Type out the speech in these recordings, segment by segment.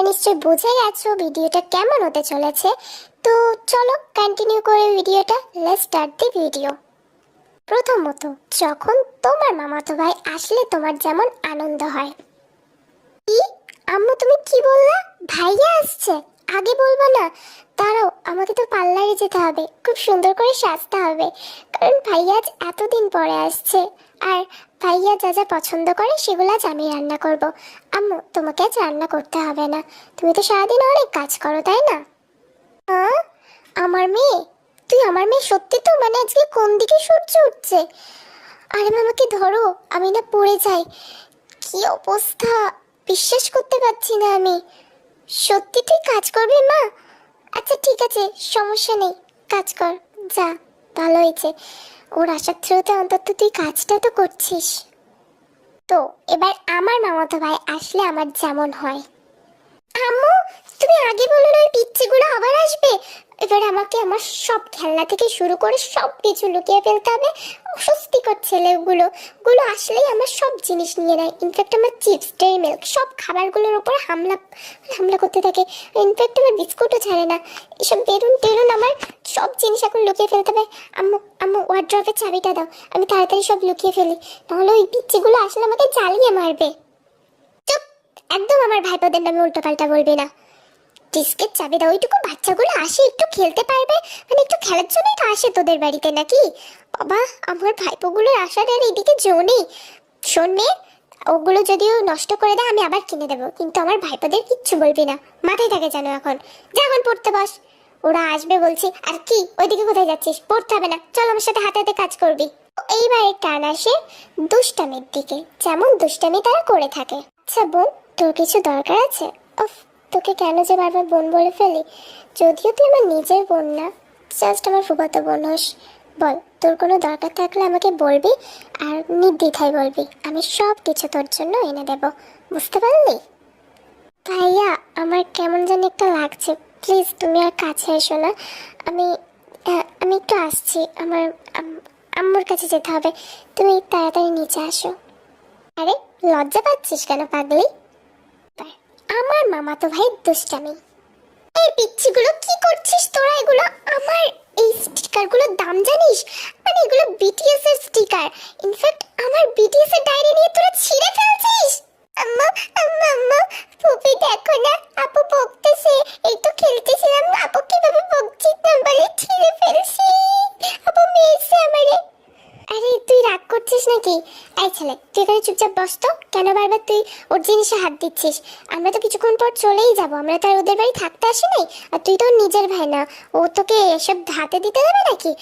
নিশ্চয়ই বুঝে গেছো ভিডিওটা কেমন হতে চলেছে। তো চলো কন্টিনিউ করে ভিডিওটা। Let's start the video. প্রথমত, যখন তোমার মামাতো ভাই আসলে তোমার যেমন আনন্দ হয়। কি আম্মু, তুমি কি বললা? ভাইয়া আসছে? আগে বলবা না? দাঁড়াও, আমাকে তো পার্লারে যেতে হবে, খুব সুন্দর করে সাজতে হবে, কারণ ভাইয়া আজ এতদিন পরে আসছে। আর ভাইয়া যা যা পছন্দ করে সেগুলো আজ আমি রান্না করব। আম্মু, তোমাকে আজ রান্না করতে হবে না, তুমি তো সারাদিন অনেক কাজ করো, তাই না? হ্যাঁ, আমার মেয়ে? তুই আমার মেয়ে সত্যি তো? মানে আজকে কোন দিকে সূর্য উঠছে? আরে মামাকে ধরো, আমি না পড়ে যাই। কি অবস্থা, বিশ্বাস করতে পারছি না আমি। সত্যি তুই কাজ করবি মা? আচ্ছা ঠিক আছে, সমস্যা নেই, কাজ কর, যা। ভালো হয়েছে, ওর আসার থ্রুতে অন্তত তুই কাজটা তো করছিস। তো এবার আমার মামাতো ভাই আসলে আমার যেমন হয়। আম্মু, তুমি আগে বলো না ওই পিচ্চিগুলো আবার আসবে। এবার আমাকে আমার সব খেলনা থেকে শুরু করে সব কিছু লুকিয়ে ফেলতে হবে। অস্বস্তিকর ছেলেগুলো, গুলো আসলেই আমার সব জিনিস নিয়ে নেয়। ইনফ্যাক্ট আমার চিপস, ডেইরি মিল্ক সব খাবারগুলোর উপর হামলা হামলা করতে থাকে। ইনফ্যাক্ট আমার বিস্কুটও ছাড়ে না। এসব বেরুন টেরুন আমার সব জিনিস এখন লুকিয়ে ফেলতে হবে। আম্মু আম্মু, ওয়ার্ড্রপের চাবিটা দাও, আমি তাড়াতাড়ি সব লুকিয়ে ফেলি, নাহলে ওই পিচ্চিগুলো আসলে আমাকে জ্বালিয়ে মারবে। চুপ, একদম আমার ভাইপোদের নামে উল্টো পাল্টা বলবি না। ডিস্কের চাবি দাও, ওইটুকু বাচ্চাগুলো আসে একটু খেলতে পারবে, মানে একটু খেলার জন্যই তো আসে তোদের বাড়িতে নাকি? বাবা, আমার ভাইপোগুলোর আসার আর এদিকে জো নেই। শোন মেয়ে, ওগুলো যদিও নষ্ট করে দেয় আমি আবার কিনে দেবো, কিন্তু আমার ভাইপোদের কিচ্ছু বলবি না, মাথায় থাকে যেন। এখন যা, এখন পড়তে বস, ওরা আসবে বলছি। আর কি, ওইদিকে কোথায় যাচ্ছিস? পড়তে হবে না, চল আমার সাথে হাতে হাতে কাজ করবি। এইবারে টান আসে দুষ্টামির দিকে, যেমন দুষ্টামি তারা করে থাকে। আচ্ছা বোন, তোর কিছু দরকার আছে? অফ, তোকে কেন যে বারবার বোন বলে ফেলি, যদিও তুই আমার নিজের বোন না, জাস্ট আমার ফুফাতো বোন হোস। বল, তোর কোনো দরকার থাকলে আমাকে বলবি, আর নির্দ্বিধায় বলবি, আমি সব কিছু তোর জন্য এনে দেব, বুঝতে পারলি? ভাইয়া, আমার কেমন জানি একটা লাগছে, প্লিজ তুমি আর কাছে এসো না। আমি আমি একটু আসছি, আমার আম্মুর কাছে যেতে হবে, তুমি তাড়াতাড়ি নিচে আসো। আরে, লজ্জা পাচ্ছিস কেন পাগলি? আমার মামাতো ভাই দুষ্টামি। এই পিচ্চিগুলো কি করছিস তোরা? এগুলো আমার, এই স্টিকারগুলোর দাম জানিস? মানে এগুলো বিটিএস এর স্টিকার। ইনফ্যাক্ট আমার বিটিএস এর ডায়েরি নিয়ে তোরা ছিঁড়ে ফেলছিস। আম্মা আম্মা আম্মা, ফুপি দেখো না, আপু বকতেছে। এই তো খেলতেছিলাম, আপু কিভাবে বকছিস না বলে ছিঁড়ে ফেলছি। আপু মেরেছে আমারে। আরে তুই রাগ করছিস নাকি? এই ছেলে, তুই এখানে চুপচাপ বস তো। কেন বারবার তুই ওর জিনিসে হাত দিচ্ছিস? আমরা তো কিছুক্ষণ পর চলেই যাব, আমরা তো আর ওদের বাড়ি থাকতে আসি নাই। আর তুই তো ওর নিজের ভাই না, ও তোকে এসব হাতে দিতে দেবে নাকি?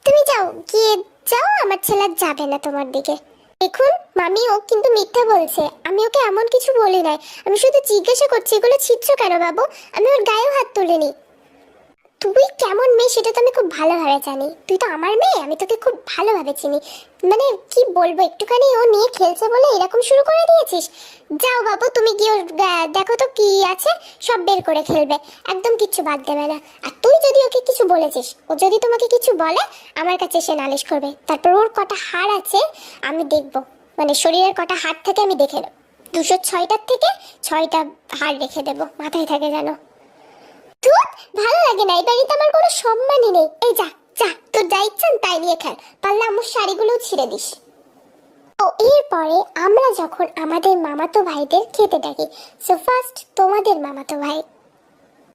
তুমি যাও, গিয়ে যাও, আমার ছেলে আর যাবে না তোমার দিকে। দেখুন মামি, ও কিন্তু মিথ্যা বলছে, আমি ওকে এমন কিছু বলি নাই। আমি শুধু জিজ্ঞাসা করছি এগুলো ছিটছো কেন বাবু? আমি ওর গায়েও হাত তুলিনি। তুই কেমন মেয়ে সেটা তো আমি খুব ভালোভাবে জানি, তুই তো আমার মেয়ে, আমি তোকে খুব ভালোভাবে চিনি। মানে কি বলবো, একটুখানি ও নিয়ে খেলছে বলে এরকম শুরু করে দিয়েছিস? যাও বাবু, তুমি গিয়ে ওর দেখো তো কি আছে, সব বের করে খেলবে, একদম কিচ্ছু বাদ দেবে না। আর তুই যদি ওকে কিছু বলেছিস, ও যদি তোমাকে কিছু বলে, আমার কাছে এসে নালিশ করবে, তারপর ওর কটা হাড় আছে আমি দেখবো, মানে শরীরের কটা হাড় থেকে আমি দেখে নেব, 206টার থেকে 6টা হাড় রেখে দেবো, মাথায় থাকে জানো। তোর ভালো লাগে না, এই বাড়িতে আমার কোনো সম্মানই নেই। এই যা যা, তোর যা ইচ্ছা তাই নিয়ে খেল, পারলে আমার শাড়িগুলো ছিঁড়ে দিস। ও এরপরে আমরা যখন আমাদের মামাতো ভাইদের খেতে ডাকি, সো ফার্স্ট তোমাদের মামাতো ভাই।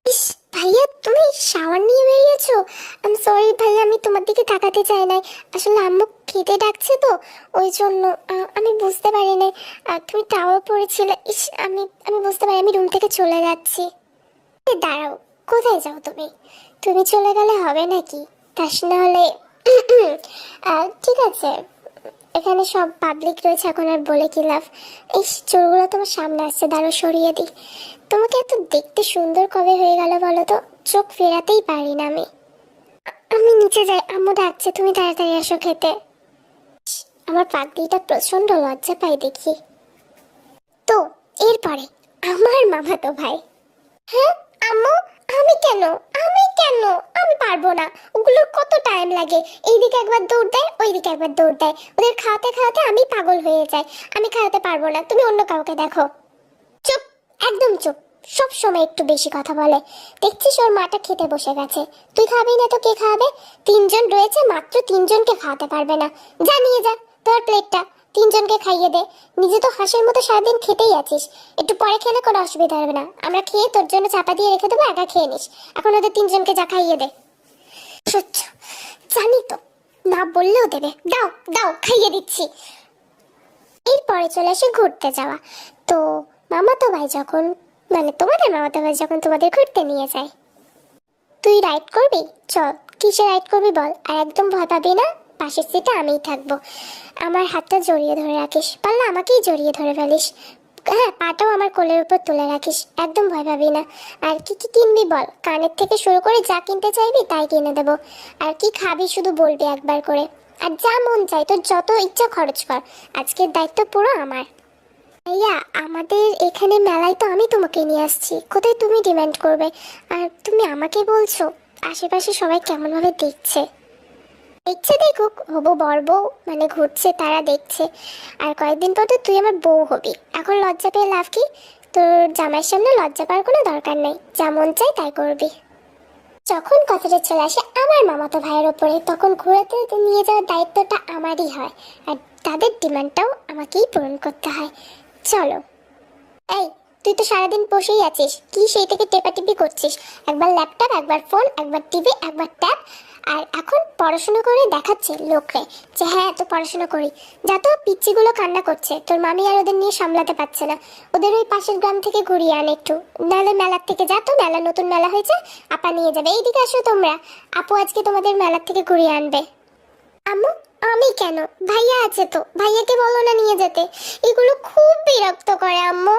ইস ভাইয়া, তুমি শাওয়ার নিয়ে বেরিয়েছো? আই এম সরি ভাইয়া, আমি তোমার দিকে তাকাতে চাই নাই, আসলে আম্মু খেতে ডাকছে তো ওই জন্য। আমি বুঝতে পারি নাই তুমি টাওয়ার পরেছিলে। ইস, আমি আমি বুঝতে পারি, আমি রুম থেকে চলে যাচ্ছি। দাঁড়াও, কোথায় যাও তুমি? তুমি চলে গেলে হবে নাকি? তাস না হলে ঠিক আছে, এখানে সব পাবলিক রয়েছে, এখন আর বলে কি লাভ। এই চোরগুলো তোমার সামনে আসছে, দাঁড়ো সরিয়ে দিই। তোমাকে এত দেখতে সুন্দর কবে হয়ে গেল বলো তো? চোখ ফেরাতেই পারি না আমি। আমি নিচে যাই, আম্মু ডাকছে, তুমি তাড়াতাড়ি আসো খেতে। আমার পাগড়িটা প্রচন্ড লজ্জা পাই দেখি। তো এরপরে আমার মামাতো ভাই। হ্যাঁ আম্মু, আমি কেন? আমি কেন? আমি পারবো না, ওগুলোর কত টাইম লাগে, এইদিকে একবার দৌড় দেয় ওইদিকে একবার দৌড় দেয়, ওদের খাওয়াতে খাওয়াতে আমি পাগল হয়ে যাই। আমি খাওয়াতে পারবো না, তুমি অন্য কাউকে দেখো। চুপ, একদম চুপ, সব সময় একটু বেশি কথা বলে। দেখছিস ওর মাটা খেতে বসে গেছে, তুই খাবি না তো কে খাবে? 3জন রয়েছে, মাত্র 3জনকে খাওয়াতে পারবে না। যা নিয়ে যা তোর প্লেটটা, 3জনকে খাইয়ে দে। নিজে তো হাঁসের মতো সারাদিন খেতেই আছিস, একটু পরে খেলে কোনো অসুবিধা হবে না, আমরা খেয়ে তোর জন্য চাপা দিয়ে রেখে দেবো, একা খেয়ে নিস। এখন ওদের 3জনকে যা খাইয়ে দে। সহ্য, জানি তো, না বললেও দেবে। দাও দাও, খাইয়ে দিচ্ছি। এরপরে চলে আসে ঘুরতে যাওয়া। তো মামাতো ভাই যখন, মানে তোমাদের মামাতো ভাই যখন তোমাদের ঘুরতে নিয়ে যায়, তুই রাইড করবি? চল, কিসে রাইড করবি বল, আর একদম ভয় পাবি না, পাশের সিটে আমিই থাকবো। আমার হাতটা জড়িয়ে ধরে রাখিস, পারলে আমাকেই জড়িয়ে ধরে ফেলিস। হ্যাঁ, পাটাও আমার কোলের উপর তুলে রাখিস, একদম ভয় পাবি না। আর কি কি কিনবি বল, কানের থেকে শুরু করে যা কিনতে চাইবি তাই কিনে দেবো। আর কি খাবি শুধু বলবি একবার করে, আর যা মন চাই তোর যত ইচ্ছা খরচ কর, আজকের দায়িত্ব পুরো আমার। ভাইয়া, আমাদের এখানে মেলায় তো আমি তোমাকে নিয়ে আসছি, কোথায় তুমি ডিমান্ড করবে? আর তুমি আমাকে বলছো? আশেপাশে সবাই কেমন ভাবে দেখছে। দেখছে, দেখুক, হবু বর বউ মানে ঘুরছে, তারা দেখছে। আর কয়েকদিন পর তো তুই আমার বউ হবি, এখন লজ্জা পেয়ে লাভ কি? তোর জামাইয়ের সামনে লজ্জা পাওয়ার কোনো দরকার নেই, যা মন চাই তাই করবি। যখন কথাটা চলে আসে আমার মামাতো ভাইয়ের ওপরে, তখন ঘুরাতে নিয়ে যাওয়ার দায়িত্বটা আমারই হয়, আর তাদের ডিমান্ডটাও আমাকেই পূরণ করতে হয়। চলো। এই, তুই তো সারাদিন বসেই আছিস, কি সেই থেকে টেপাটিপি করছিস? একবার ল্যাপটপ, একবার ফোন, একবার টিভি, একবার ট্যাব। আর এখন পড়াশোনা করে দেখাচ্ছে লোকরে যে হ্যাঁ এত পড়াশোনা করি। যা তো, পিচ্চিগুলো কান্না করছে, তোর মামি আর ওদের নিয়ে সামলাতে পারছে না। ওদের ওই পাশের গ্রাম থেকে ঘুরিয়ে আন একটু, নাহলে মেলার থেকে যা তো, মেলা নতুন মেলা হয়েছে, আপা নিয়ে যাবে। এইদিকে আসো তোমরা, আপু আজকে তোমাদের মেলার থেকে ঘুরিয়ে আনবে। আম্মু, আমি কেন? ভাইয়া আছে তো, ভাইয়াকে বলো না নিয়ে যেতে। এগুলো খুব বিরক্ত করে আম্মু।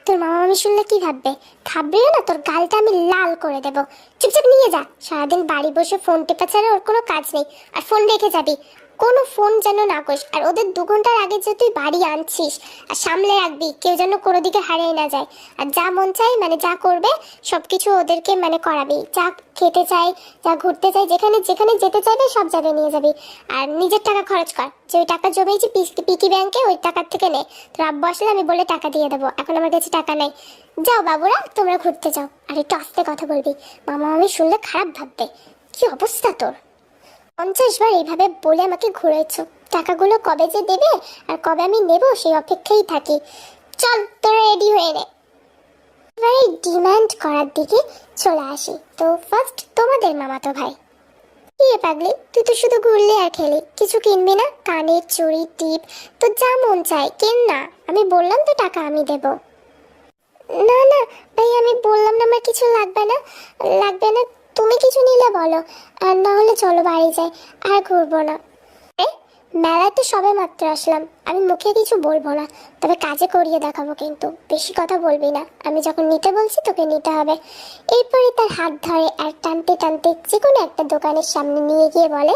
তোর মামা মামি শুনলে কি ভাববে? ভাববেও না, তোর গালটা আমি লাল করে দেব। চুপচাপ নিয়ে যা, সারাদিন বাড়ি বসে ফোন টেপা ছাড়া ওর কোনো কাজ নেই। আর ফোন রেখে যাবি, কোনো ফোন যেন না করিস। আর ওদের 2 ঘন্টার আগে যে তুই বাড়ি আনছিস, আর সামলে রাখবি, কেউ যেন কোনো দিকে হারিয়ে না যায়। আর যা মন চাই মানে যা করবে সব কিছু ওদেরকে মানে করাবি। যা খেতে চাই, যা ঘুরতে চাই, যেখানে যেখানে যেতে চাইবে সব জায়গায় নিয়ে যাবি। আর নিজের টাকা খরচ কর, যে ওই টাকা জমেছি পিকি ব্যাংকে, ওই টাকার থেকে নে। তোর আব্বু আসলে আমি বলে টাকা দিয়ে দেবো, এখন আমার কাছে টাকা নেই। যাও বাবুরা, তোমরা ঘুরতে যাও। আর একটু আস্তে কথা বলবি, মামা মামি শুনলে খারাপ ভাববে। কি অবস্থা তোর! 50 বার এইভাবে বলে আমাকে ঘুরেছো, টাকাগুলো কবে যে দেবে আর কবে আমি নেব সেই অপেক্ষায় থাকি। চল, তোরা রেডি হয়ে নে। এবার এই ডিমান্ড করার দিকে চলে আসি। তো ফার্স্ট তোমাদের মামাতো ভাই। কি রে পাগলি, তুই তো শুধু ঘুরলি আর খেলি, কিছু কিনবি না? কানের চুড়ি, টিপ, তো যা মন চায় কেন না, আমি বললাম তো টাকা আমি দেব। না না ভাই, আমি বললাম না আমার কিছু লাগবে না। লাগবে না, তুমি কিছু নিলে বলো, আর না হলে চলো বাড়ি যাই, আর ঘুরবো না। মেলায় তো সবে মাত্র আসলাম, আমি মুখে কিছু বলবো না, তবে কাজে করিয়ে দেখাবো। কিন্তু বেশি কথা বলবি না, আমি যখন নিতে বলছি তোকে নিতে হবে। এরপরে তার হাত ধরে আর টানতে টানতে যে কোনো একটা দোকানের সামনে নিয়ে গিয়ে বলে,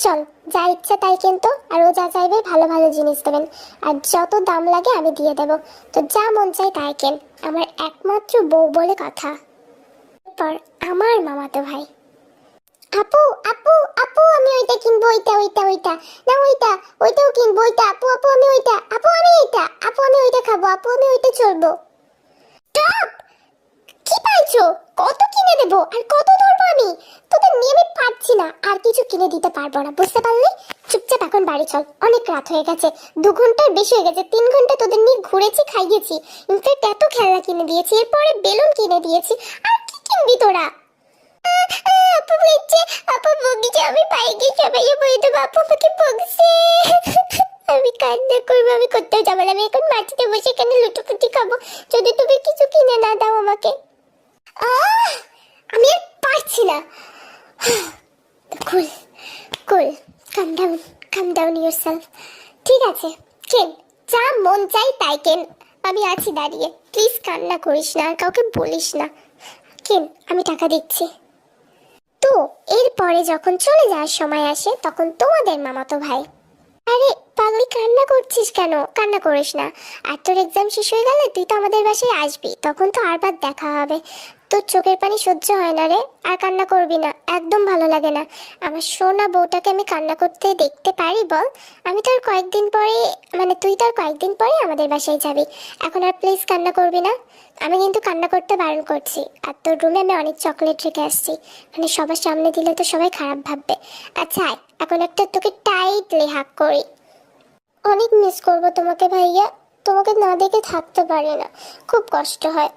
চল, যা ইচ্ছা তাই কিন্তু, আর ও যা চাইবে ভালো ভালো জিনিস দেবেন, আর যত দাম লাগে আমি দিয়ে দেবো। তো যা মন চাই তাই কেন, আমার একমাত্র বউ বলে কথা। এরপর আমার মামাতো ভাই, আপু আপু আপু আমি ওইটা কিনবো, ওইটা ওইটা ওইটা, না ওইটা, ওইটাও কিনবো, ওইটা আপু আপু আমি ওইটা, আপু আমি এইটা, আপু আমি ওইটা খাবো, আপু আমি ওইটা চলবো। টপ! কি পাইছো? কত কিনে দেবো আর কত ধরবো আমি? তোদের নিয়ে আমি পারছি না, আর কিছু কিনে দিতে পারবো না, বুঝতে পারলি? চুপচাপ এখন বাড়ি চল, অনেক রাত হয়ে গেছে, 2 ঘন্টার বেশি হয়ে গেছে। 3 ঘন্টা তোদের নিয়ে ঘুরেছি, খাইয়েছি, ইনফ্যাক্ট এত খেলনা কিনে দিয়েছি, এরপরে বেলুন কিনে দিয়েছি, আর কি কিনবি তোরা? আপু বলছে, আপু বগিছে, আমি পাইকে সবাই বলতে, আপু আমাকে বগছে। আমি কান্না করবো, আমি কোথাও যাবো না, আমি এখন মাটিতে বসে এখানে লুটোপুটি খাবো যদি তুমি কিছু কিনে না দাও আমাকে। আমি আর পারছি না। কুল কুল, কাম ডাউন ইয়োরসেলফ। ঠিক আছে, কেন, যা মন চাই তাই কেন, আমি আছি দাঁড়িয়ে, প্লিজ কান্না করিস না, আর কাউকে বলিস না। কেন, আমি টাকা দিচ্ছি। তো এরপরে যখন চলে যাওয়ার সময় আসে, তখন তোমাদের মামাতো ভাই, আরে পাগলি কান্না করছিস কেন? কান্না করিস না, আর তোর এক্সাম শেষ হয়ে গেলে তুই তো আমাদের বাসায় আসবি, তখন তো আরবার দেখা হবে। তোর চোখের পানি সহ্য হয় না রে, আর কান্না করবি না, একদম ভালো লাগে না। আমার সোনা বউটাকে আমি কান্না করতে দেখতে পারি বল? আমি তো আর কয়েকদিন পরে, মানে তুই তো আর কয়েকদিন পরে আমাদের বাসায় যাবি, এখন আর প্লিজ কান্না করবি না। আমি কিন্তু কান্না করতে বারণ করছি। আর তোর রুমে আমি অনেক চকলেট রেখে আসছি, মানে সবার সামনে দিলে তো সবাই খারাপ ভাববে। আচ্ছা আয়, এখন একটা তোকে টাইটলি হাগ করি। অনেক মিস করব তোমাকে ভাইয়া, তোমাকে না দেখে থাকতে পারি না, খুব কষ্ট হয়।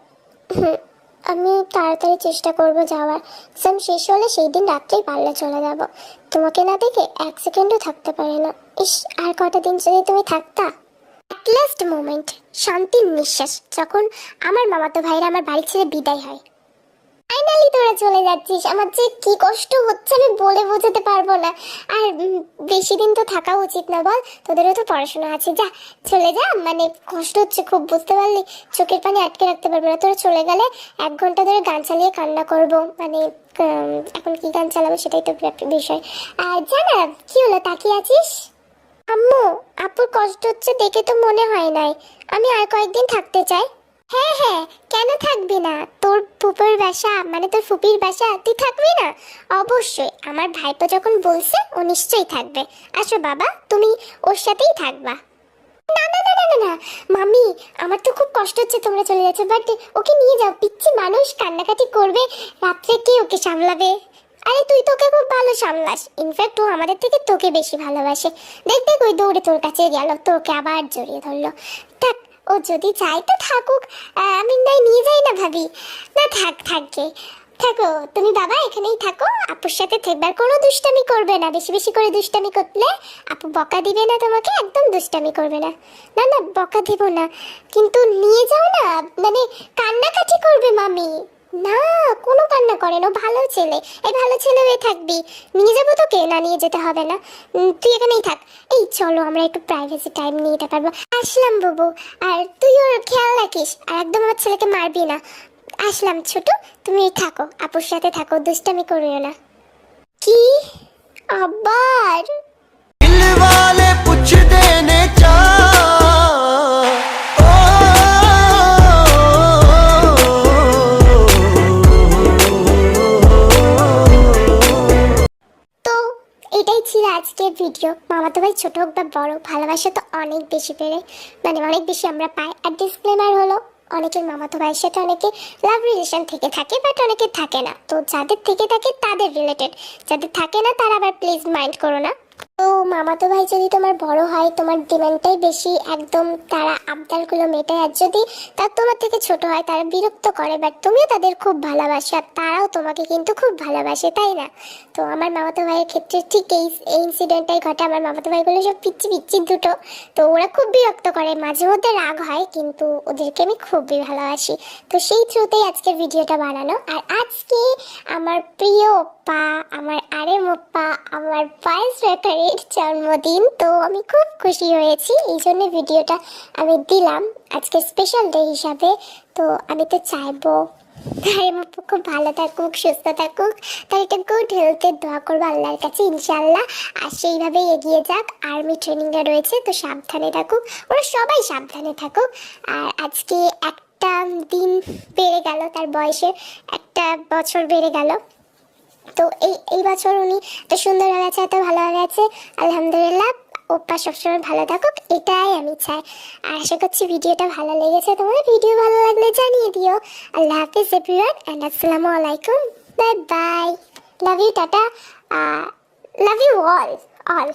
আমি তাড়াতাড়ি চেষ্টা করব যাওয়ার, এক্সাম শেষ হলে সেই দিন রাত্রেই পারলে চলে যাব। তোমাকে না দেখে এক সেকেন্ডও থাকতে পারি না। ইস, আর কটা দিন যদি তুমি থাকতা। অ্যাট লাস্ট মোমেন্ট, শান্তির নিঃশ্বাস, যখন আমার মামাতো ভাইরা আমার বাড়ি ছেড়ে বিদায় হয়। ফাইনালি তোরা চলে যাচ্ছিস, আমার যে কি কষ্ট হচ্ছে আমি বলে বোঝাতে পারবো না। আর বেশি দিন তো থাকা উচিত না বল, তোদেরও তো পড়াশোনা আছে। যা চলে যা, মানে কষ্ট হচ্ছে খুব, বুঝতে পারলি? চোখের পানি আটকে রাখতে পারবো না। তোরা চলে গেলে 1 ঘন্টা ধরে গান চালিয়ে কান্না করবো, মানে এখন কি গান চালাবো সেটাই তো বিষয়। আর জানা কি হলো, তাকিয়ে আছিস? আম্মু, আপুর কষ্ট হচ্ছে দেখে তো মনে হয় নাই। আমি আর কয়েকদিন থাকতে চাই। হ্যাঁ হ্যাঁ, কেন থাকবি না? তোর ফুপুর বাসা, মানে তোর ফুপির বাসা, তুই থাকবি না? অবশ্যই, আমার ভাইপো যখন বলছে ও নিশ্চয়ই থাকবে। আসো বাবা, তুমি ওর সাথেই থাকবা। না না না না না না মামি, আমার তো খুব কষ্ট হচ্ছে তোমরা চলে যাচ্ছ, বাট ওকে নিয়ে যাও, পিচ্ছি মানুষ কান্নাকাটি করবে, রাত্রে কে ওকে সামলাবে? আরে তুই তোকে খুব ভালো সামলাস, ইনফ্যাক্ট ও আমাদের থেকে তোকে বেশি ভালোবাসে। দেখ দেখ, ওই দৌড়ে তোর কাছে গেল, তোকে আবার জড়িয়ে ধরলো। থাক, ও যদি চায় তো থাকুক, আমি নাই নিয়ে যাই না ভাবি। না থাক, থাকবে, থাকো তুমি বাবা, এখানেই থাকো, আপুর সাথে থাকবার, কোনো দুষ্টামি করবে না, বেশি বেশি করে দুষ্টামি করলে আপু বকা দিবে না তোমাকে, একদম দুষ্টামি করবে না। না না, বকা দেব না, কিন্তু নিয়ে যাও না, মানে কান্নাকাটি করবে মামি। না, কোনো কান্না করে না, ভালো ছেলে, এই ভালো ছেলে হয়ে থাকবি। নিয়ে যাবো তোকে, না নিয়ে যেতে হবে না, তুই এখানেই থাক। এই চলো, আমরা একটু প্রাইভেসি টাইম নিতে পারবো। আসলাম বাবু, আর তুই ওর খেয়াল রাখিস, আর একদম আমার ছেলেকে মারবি না। আসলাম ছোট, তুমি থাকো, আপুর সাথে থাকো, দুষ্টামি করিও না। কি আবার? दिल वाले पूछते ने क्या ओ, তো এটাই ছিল আজকের ভিডিও। মামাতো ভাই ছোট হোক বা বড়, ভালোবাসা তো অনেক বেশি বেড়ে, মানে অনেক বেশি আমরা পাই। আর ডিসক্লেমার হলো, অনেকের মামাতো ভাইয়ের সাথে অনেকে লাভ রিলেশন থেকে থাকে, বাট অনেকে থাকে না। তো যাদের থেকে থাকে তাদের রিলেটেড, যাদের থাকে না তারা আবার প্লিজ মাইন্ড করো না। তো মামাতো ভাই যদি তোমার বড় হয়, তোমার ডিমান্ডটাই বেশি, একদম তারা আবদারগুলো মেটায়। আর যদি তার তোমার থেকে ছোট হয়, তারা বিরক্ত করে, বাট তুমিও তাদের খুব ভালোবাসো, আর তারাও তোমাকে কিন্তু খুব ভালোবাসে, তাই না? তো আমার মামাতো ভাইয়ের ক্ষেত্রে ঠিক এই ইনসিডেন্টটাই ঘটে। আমার মামাতো ভাইগুলো সব পিচ্ছি পিচ্ছি দুটো, তো ওরা খুব বিরক্ত করে, মাঝে মধ্যে রাগ হয়, কিন্তু ওদেরকে আমি খুবই ভালোবাসি। তো সেই থ্রুতেই আজকের ভিডিওটা বানানো। আর আজকে আমার প্রিয় ওপ্পা, আমার আরেম ওপ্পা, আমার ভয়েস রেকর্ডের জন্মদিন, তো আমি খুব খুশি হয়েছি, এই জন্য ভিডিওটা আমি দিলাম আজকে স্পেশাল ডে হিসাবে। তো আমি তো চাইবো আরেম ওপ্পা খুব ভালো থাকুক, সুস্থ থাকুক, তার একটা গুড হেলথের দোয়া করবো আল্লাহর কাছে, ইনশাল্লাহ। আর সেইভাবেই এগিয়ে যাক। আর্মি ট্রেনিংয়ে রয়েছে, তো সাবধানে থাকুক, ওরা সবাই সাবধানে থাকুক। আর আজকে একটা দিন বেড়ে গেল, তার বয়সের 1 বছর বেড়ে গেল। তো এই বছর উনি এত সুন্দরভাবে আছে, এত ভালোভাবে আছে, আলহামদুলিল্লাহ। ওপ্পা সবসময় ভালো থাকুক, এটাই আমি চাই। আর আশা করছি ভিডিওটা ভালো লেগেছে তোমাদের। ভিডিও ভালো লাগলে জানিয়ে দিও। আল্লাহ হাফিজ এভরিওয়ান, অ্যান্ড আসসালামু আলাইকুম, bye bye, love you, tata, love you all.